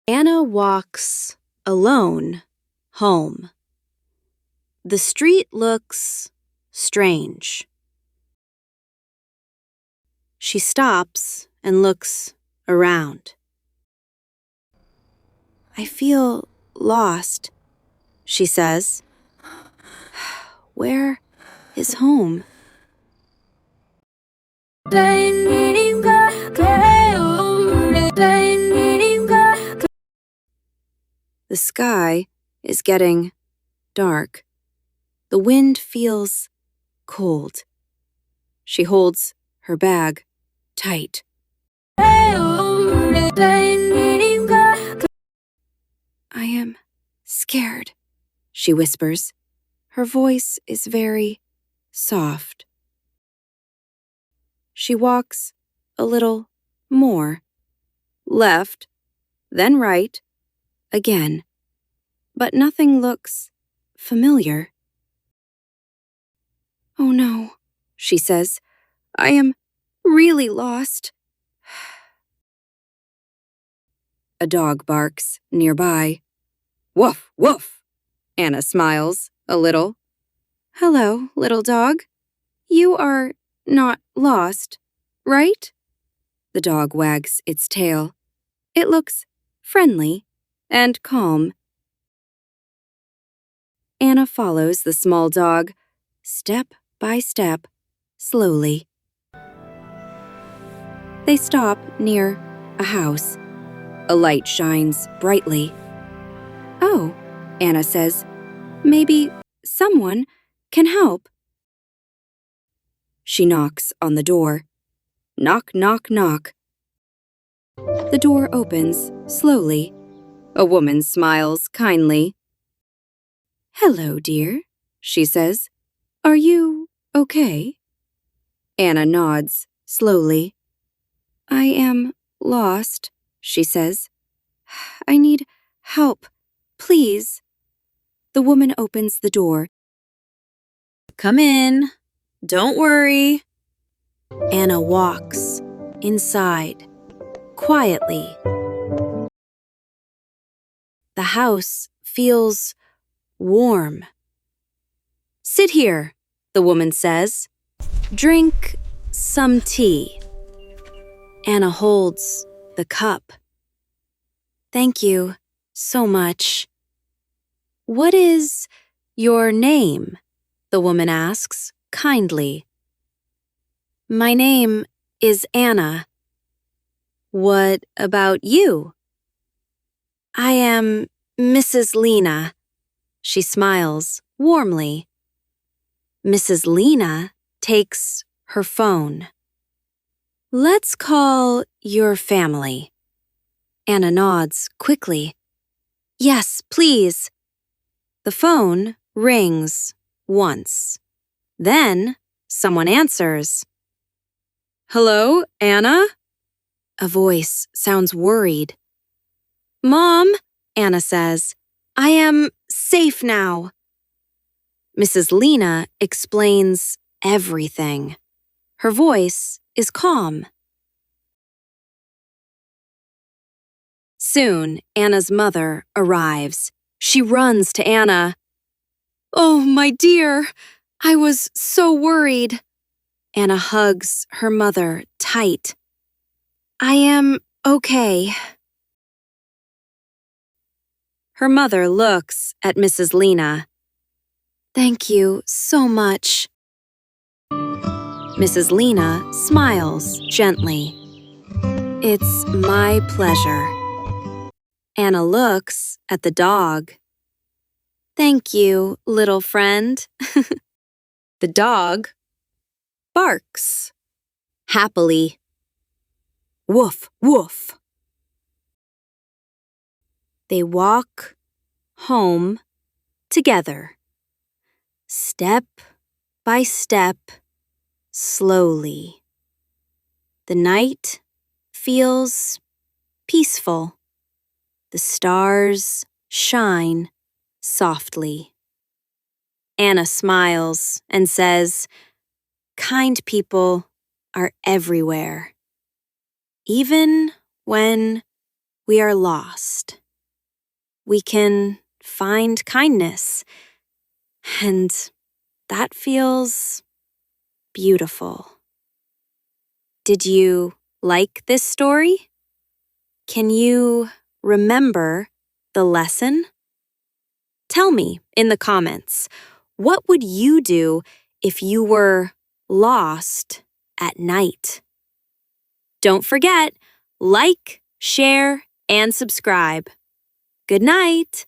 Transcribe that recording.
Anna walks alone home. The street looks strange. She stops and looks around. I feel lost, she says. Where is home? The sky is getting dark. The wind feels cold. She holds her bag tight. I am scared, she whispers. Her voice is very soft. She walks a little more. Left, then right, again. But nothing looks familiar. Oh no, she says. I am really lost. A dog barks nearby. Woof, woof. Anna smiles a little. Hello, little dog. You are not lost, right? The dog wags its tail. It looks friendly and calm. Anna follows the small dog, step by step, slowly. They stop near a house. A light shines brightly. Oh, Anna says, maybe someone can help. She knocks on the door. Knock, knock, knock. The door opens slowly. A woman smiles kindly. Hello, dear, she says. Are you okay? Anna nods slowly. I am lost, she says. I need help, please. The woman opens the door. Come in. Don't worry. Anna walks inside, quietly. The house feels warm. Sit here, the woman says. Drink some tea. Anna holds the cup. Thank you so much. What is your name? The woman asks kindly. My name is Anna. What about you? I am Mrs. Lena. She smiles warmly. Mrs. Lena takes her phone. Let's call your family. Anna nods quickly. Yes, please. The phone rings once. Then someone answers. Hello, Anna? A voice sounds worried. Mom, Anna says, I am safe now. Mrs. Lena explains everything. Her voice is calm. Soon, Anna's mother arrives. She runs to Anna. Oh, my dear, I was so worried. Anna hugs her mother tight. I am okay. Her mother looks at Mrs. Lena. Thank you so much. Mrs. Lena smiles gently. It's my pleasure. Anna looks at the dog. Thank you, little friend. The dog barks happily. Woof, woof. They walk home together, step by step, slowly. The night feels peaceful. The stars shine softly. Anna smiles and says, kind people are everywhere, even when we are lost, we can find kindness, and that feels beautiful. Did you like this story? Can you remember the lesson? Tell me in the comments, what would you do if you were lost at night? Don't forget, like, share, and subscribe. Good night.